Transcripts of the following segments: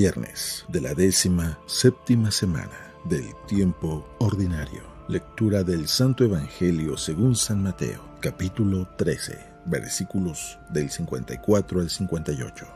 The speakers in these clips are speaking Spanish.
Viernes de la 17ª semana del tiempo ordinario. Lectura del Santo Evangelio según San Mateo, capítulo 13, versículos del 54 al 58.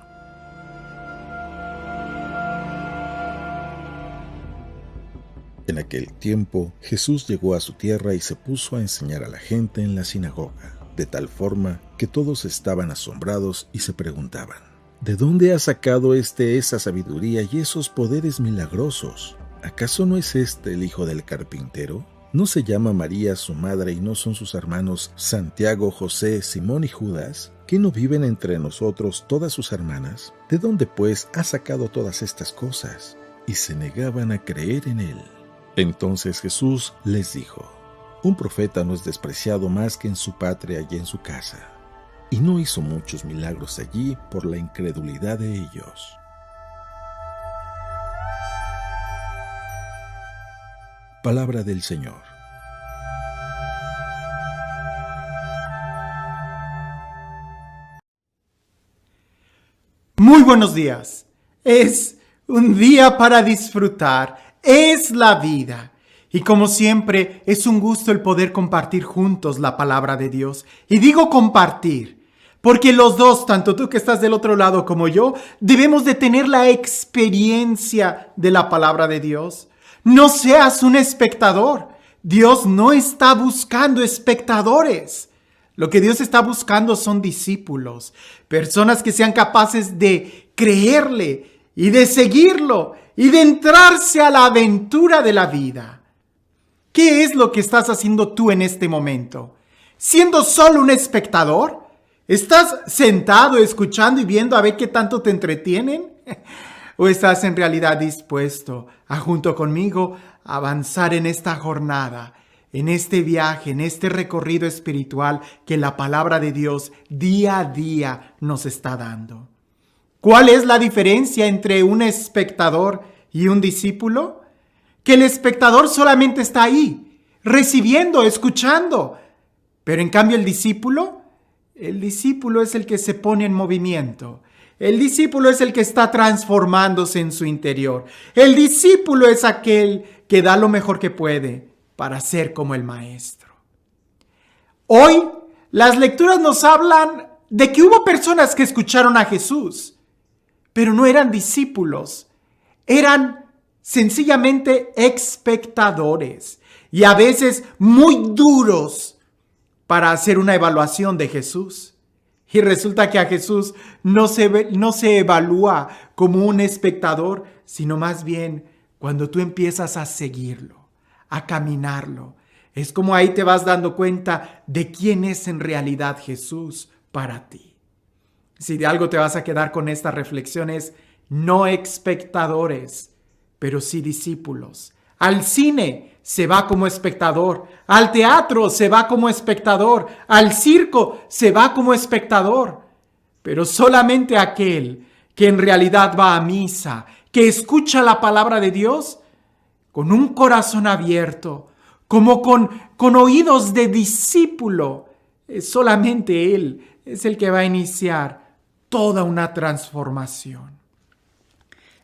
En aquel tiempo, Jesús llegó a su tierra y se puso a enseñar a la gente en la sinagoga, de tal forma que todos estaban asombrados y se preguntaban: ¿de dónde ha sacado esa sabiduría y esos poderes milagrosos? ¿Acaso no es el hijo del carpintero? ¿No se llama María su madre y no son sus hermanos Santiago, José, Simón y Judas? ¿Que no viven entre nosotros todas sus hermanas? ¿De dónde pues ha sacado todas estas cosas? Y se negaban a creer en él. Entonces Jesús les dijo: un profeta no es despreciado más que en su patria y en su casa. Y no hizo muchos milagros allí por la incredulidad de ellos. Palabra del Señor. Muy buenos días. Es un día para disfrutar. Es la vida. Y como siempre, es un gusto el poder compartir juntos la palabra de Dios. Y digo compartir, porque los dos, tanto tú que estás del otro lado como yo, debemos de tener la experiencia de la palabra de Dios. No seas un espectador. Dios no está buscando espectadores. Lo que Dios está buscando son discípulos, personas que sean capaces de creerle y de seguirlo y de entrarse a la aventura de la vida. ¿Qué es lo que estás haciendo tú en este momento? ¿Siendo solo un espectador? ¿Estás sentado escuchando y viendo a ver qué tanto te entretienen? ¿O estás en realidad dispuesto a, junto conmigo, avanzar en esta jornada, en este viaje, en este recorrido espiritual que la palabra de Dios día a día nos está dando? ¿Cuál es la diferencia entre un espectador y un discípulo? Que el espectador solamente está ahí, recibiendo, escuchando. Pero en cambio el discípulo es el que se pone en movimiento. El discípulo es el que está transformándose en su interior. El discípulo es aquel que da lo mejor que puede para ser como el maestro. Hoy las lecturas nos hablan de que hubo personas que escucharon a Jesús, pero no eran discípulos, eran sencillamente espectadores y a veces muy duros para hacer una evaluación de Jesús. Y resulta que a Jesús no se evalúa como un espectador, sino más bien cuando tú empiezas a seguirlo, a caminarlo. Es como ahí te vas dando cuenta de quién es en realidad Jesús para ti. Si de algo te vas a quedar con esta reflexión es: no espectadores, pero sí discípulos. Al cine se va como espectador, al teatro se va como espectador, al circo se va como espectador. Pero solamente aquel que en realidad va a misa, que escucha la palabra de Dios con un corazón abierto, como con oídos de discípulo, solamente él es el que va a iniciar toda una transformación.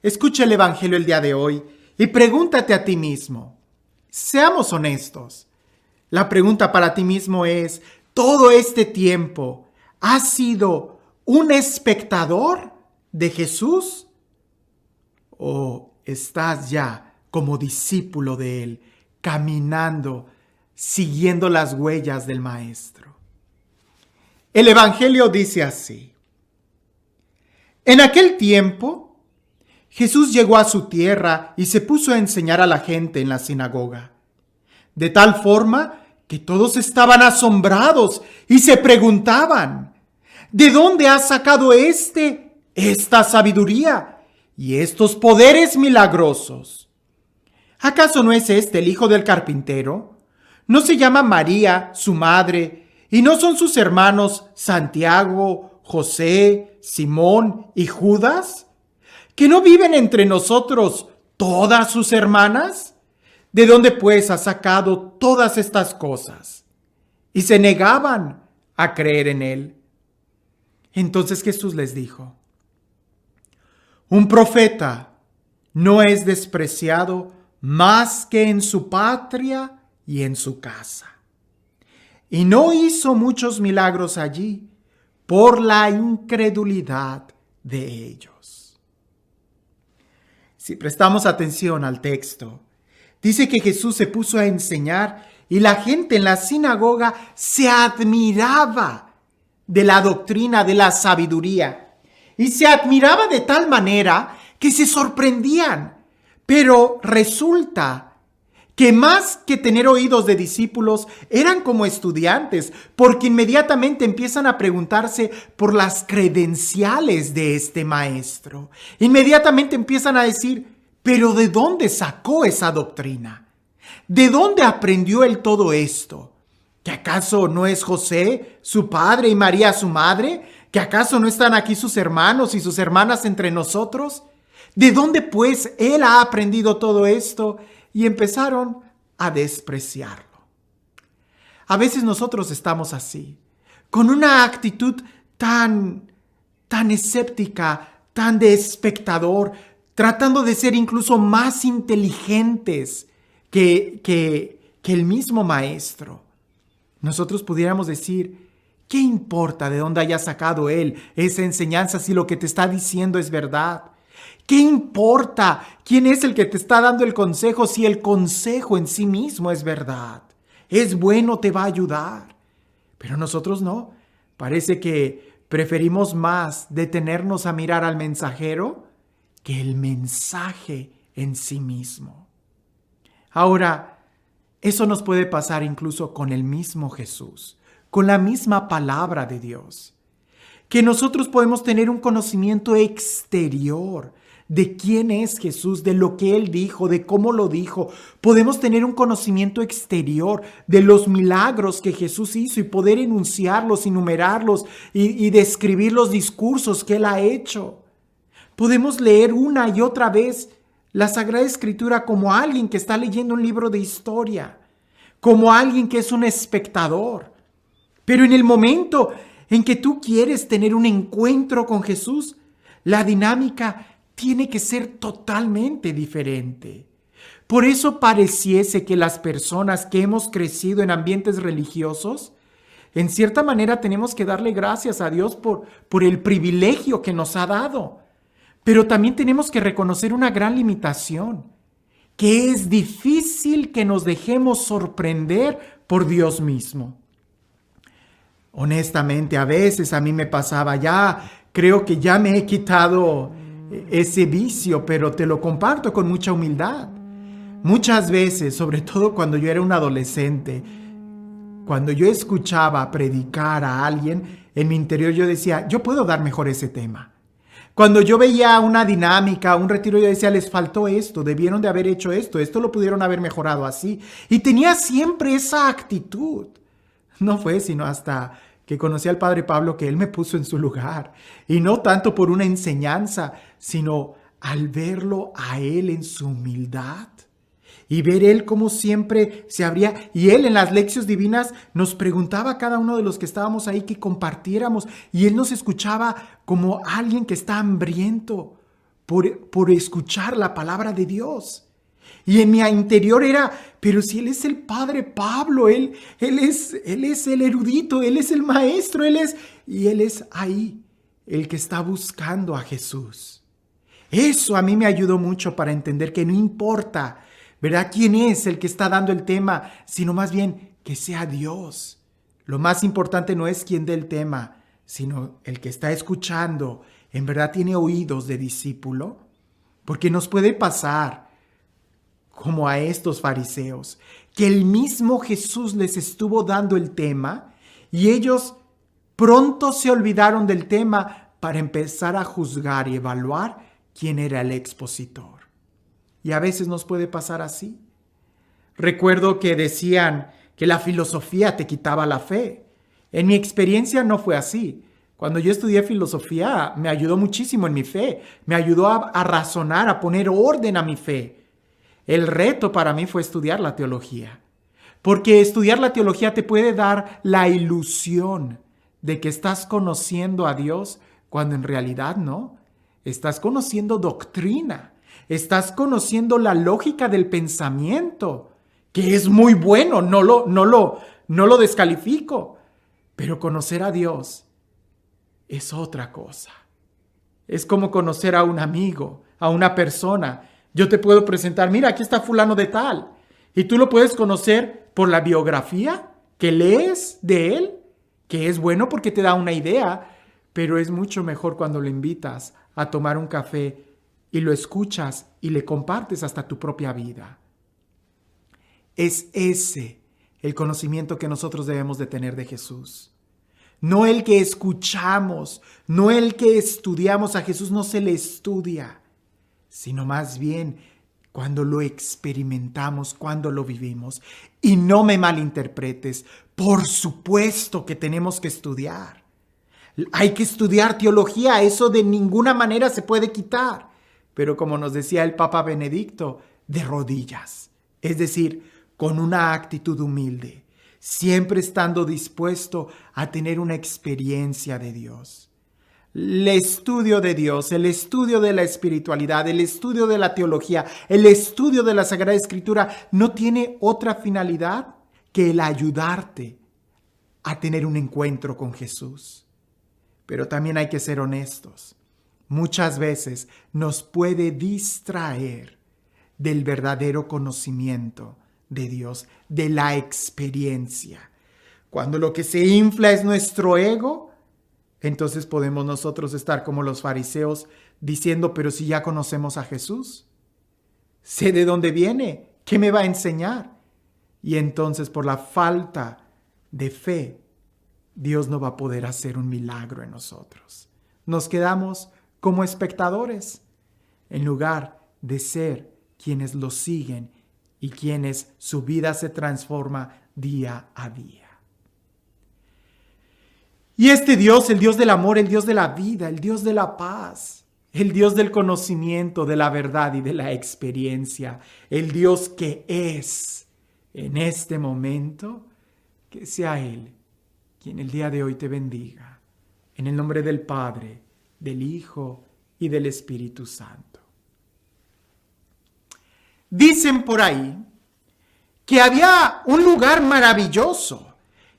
Escucha el Evangelio el día de hoy y pregúntate a ti mismo. Seamos honestos. La pregunta para ti mismo es: ¿todo este tiempo has sido un espectador de Jesús? ¿O estás ya como discípulo de Él, caminando, siguiendo las huellas del Maestro? El Evangelio dice así: en aquel tiempo, Jesús llegó a su tierra y se puso a enseñar a la gente en la sinagoga, de tal forma que todos estaban asombrados y se preguntaban: ¿de dónde ha sacado esta sabiduría y estos poderes milagrosos? ¿Acaso no es el hijo del carpintero? ¿No se llama María su madre y no son sus hermanos Santiago, José, Simón y Judas? ¿Que no viven entre nosotros todas sus hermanas? ¿De dónde pues ha sacado todas estas cosas? Y se negaban a creer en él. Entonces Jesús les dijo: un profeta no es despreciado más que en su patria y en su casa. Y no hizo muchos milagros allí por la incredulidad de ellos. Si prestamos atención al texto, dice que Jesús se puso a enseñar y la gente en la sinagoga se admiraba de la doctrina, de la sabiduría. Y se admiraba de tal manera que se sorprendían. Pero resulta que más que tener oídos de discípulos, eran como estudiantes, porque inmediatamente empiezan a preguntarse por las credenciales de este maestro. Inmediatamente empiezan a decir, ¿pero de dónde sacó esa doctrina? ¿De dónde aprendió él todo esto? ¿Que acaso no es José, su padre, y María, su madre? ¿Que acaso no están aquí sus hermanos y sus hermanas entre nosotros? ¿De dónde pues él ha aprendido todo esto? Y empezaron a despreciarlo. A veces nosotros estamos así, con una actitud tan escéptica, tan de espectador, tratando de ser incluso más inteligentes que el mismo maestro. Nosotros pudiéramos decir, ¿qué importa de dónde haya sacado él esa enseñanza si lo que te está diciendo es verdad? ¿Qué importa quién es el que te está dando el consejo si el consejo en sí mismo es verdad? Es bueno, te va a ayudar. Pero nosotros no. Parece que preferimos más detenernos a mirar al mensajero que el mensaje en sí mismo. Ahora, eso nos puede pasar incluso con el mismo Jesús, con la misma palabra de Dios. Que nosotros podemos tener un conocimiento exterior de quién es Jesús, de lo que Él dijo, de cómo lo dijo. Podemos tener un conocimiento exterior de los milagros que Jesús hizo y poder enunciarlos, enumerarlos y describir los discursos que Él ha hecho. Podemos leer una y otra vez la Sagrada Escritura como alguien que está leyendo un libro de historia, como alguien que es un espectador. Pero en el momento en que tú quieres tener un encuentro con Jesús, la dinámica tiene que ser totalmente diferente. Por eso pareciese que las personas que hemos crecido en ambientes religiosos, en cierta manera tenemos que darle gracias a Dios por el privilegio que nos ha dado. Pero también tenemos que reconocer una gran limitación, que es difícil que nos dejemos sorprender por Dios mismo. Honestamente, a veces a mí me pasaba, creo que ya me he quitado ese vicio, pero te lo comparto con mucha humildad. Muchas veces, sobre todo cuando yo era un adolescente, cuando yo escuchaba predicar a alguien, en mi interior yo decía, yo puedo dar mejor ese tema. Cuando yo veía una dinámica, un retiro, yo decía, les faltó esto, debieron de haber hecho esto lo pudieron haber mejorado así. Y tenía siempre esa actitud. No fue sino hasta que conocí al Padre Pablo que él me puso en su lugar. Y no tanto por una enseñanza, sino al verlo a él en su humildad. Y ver él como siempre se abría. Y él en las lecciones divinas nos preguntaba a cada uno de los que estábamos ahí que compartiéramos. Y él nos escuchaba como alguien que está hambriento por escuchar la palabra de Dios. Y en mi interior era, pero si él es el Padre Pablo, él es el erudito, él es el maestro, y él es ahí el que está buscando a Jesús. Eso a mí me ayudó mucho para entender que no importa, ¿verdad?, quién es el que está dando el tema, sino más bien que sea Dios. Lo más importante no es quién dé el tema, sino el que está escuchando, en verdad tiene oídos de discípulo, porque nos puede pasar como a estos fariseos, que el mismo Jesús les estuvo dando el tema y ellos pronto se olvidaron del tema para empezar a juzgar y evaluar quién era el expositor. Y a veces nos puede pasar así. Recuerdo que decían que la filosofía te quitaba la fe. En mi experiencia no fue así. Cuando yo estudié filosofía me ayudó muchísimo en mi fe. Me ayudó a razonar, a poner orden a mi fe. El reto para mí fue estudiar la teología, porque estudiar la teología te puede dar la ilusión de que estás conociendo a Dios cuando en realidad no. Estás conociendo doctrina, estás conociendo la lógica del pensamiento, que es muy bueno, no lo descalifico. Pero conocer a Dios es otra cosa. Es como conocer a un amigo, a una persona. Yo te puedo presentar, mira, aquí está fulano de tal. Y tú lo puedes conocer por la biografía que lees de él, que es bueno porque te da una idea, pero es mucho mejor cuando lo invitas a tomar un café y lo escuchas y le compartes hasta tu propia vida. Es ese el conocimiento que nosotros debemos de tener de Jesús. No el que escuchamos, no el que estudiamos. A Jesús no se le estudia, sino más bien cuando lo experimentamos, cuando lo vivimos. Y no me malinterpretes, por supuesto que tenemos que estudiar. Hay que estudiar teología, eso de ninguna manera se puede quitar. Pero como nos decía el Papa Benedicto, de rodillas, es decir, con una actitud humilde, siempre estando dispuesto a tener una experiencia de Dios. El estudio de Dios, el estudio de la espiritualidad, el estudio de la teología, el estudio de la Sagrada Escritura no tiene otra finalidad que el ayudarte a tener un encuentro con Jesús. Pero también hay que ser honestos. Muchas veces nos puede distraer del verdadero conocimiento de Dios, de la experiencia. Cuando lo que se infla es nuestro ego, entonces podemos nosotros estar como los fariseos diciendo, pero si ya conocemos a Jesús, sé de dónde viene, ¿qué me va a enseñar? Y entonces por la falta de fe, Dios no va a poder hacer un milagro en nosotros. Nos quedamos como espectadores en lugar de ser quienes lo siguen y quienes su vida se transforma día a día. Y este Dios, el Dios del amor, el Dios de la vida, el Dios de la paz, el Dios del conocimiento, de la verdad y de la experiencia, el Dios que es en este momento, que sea Él quien el día de hoy te bendiga. En el nombre del Padre, del Hijo y del Espíritu Santo. Dicen por ahí que había un lugar maravilloso,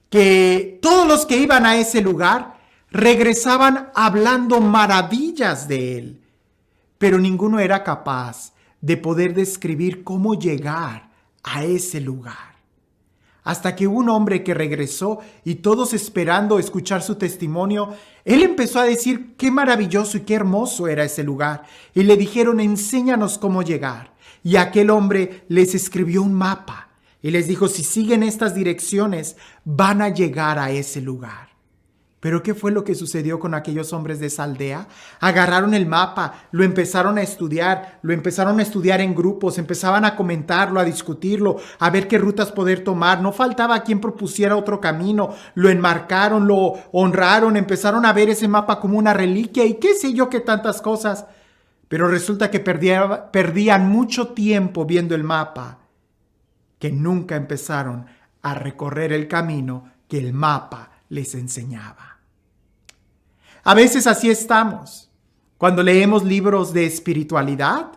que todos los que iban a ese lugar regresaban hablando maravillas de él, pero ninguno era capaz de poder describir cómo llegar a ese lugar. Hasta que un hombre que regresó y todos esperando escuchar su testimonio, él empezó a decir qué maravilloso y qué hermoso era ese lugar. Y le dijeron, enséñanos cómo llegar. Y aquel hombre les escribió un mapa y les dijo, si siguen estas direcciones, van a llegar a ese lugar. ¿Pero qué fue lo que sucedió con aquellos hombres de esa aldea? Agarraron el mapa, lo empezaron a estudiar en grupos, empezaban a comentarlo, a discutirlo, a ver qué rutas poder tomar. No faltaba quien propusiera otro camino, lo enmarcaron, lo honraron, empezaron a ver ese mapa como una reliquia y qué sé yo qué tantas cosas. Pero resulta que perdían mucho tiempo viendo el mapa, que nunca empezaron a recorrer el camino que el mapa les enseñaba. A veces así estamos. Cuando leemos libros de espiritualidad,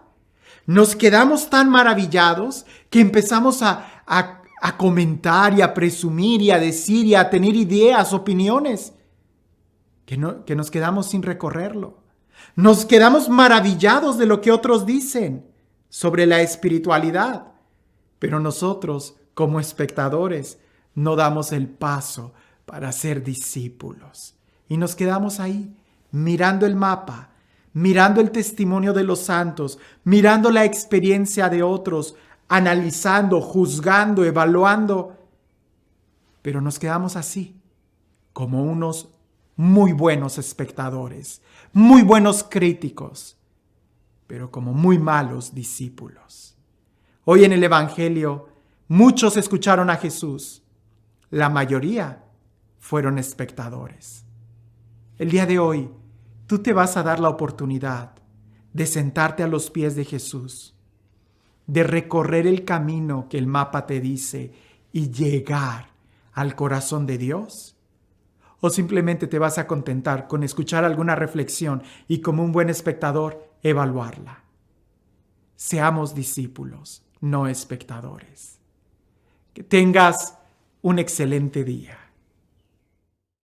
nos quedamos tan maravillados que empezamos a comentar y a presumir y a decir y a tener ideas, opiniones, que nos quedamos sin recorrerlo. Nos quedamos maravillados de lo que otros dicen sobre la espiritualidad, pero nosotros, como espectadores, no damos el paso para ser discípulos. Y nos quedamos ahí, mirando el mapa, mirando el testimonio de los santos, mirando la experiencia de otros, analizando, juzgando, evaluando. Pero nos quedamos así, como unos muy buenos espectadores, muy buenos críticos, pero como muy malos discípulos. Hoy en el Evangelio, muchos escucharon a Jesús. La mayoría fueron espectadores. El día de hoy, tú te vas a dar la oportunidad de sentarte a los pies de Jesús, de recorrer el camino que el mapa te dice y llegar al corazón de Dios. ¿O simplemente te vas a contentar con escuchar alguna reflexión y como un buen espectador evaluarla? seamos discípulos, no espectadores. Que tengas un excelente día.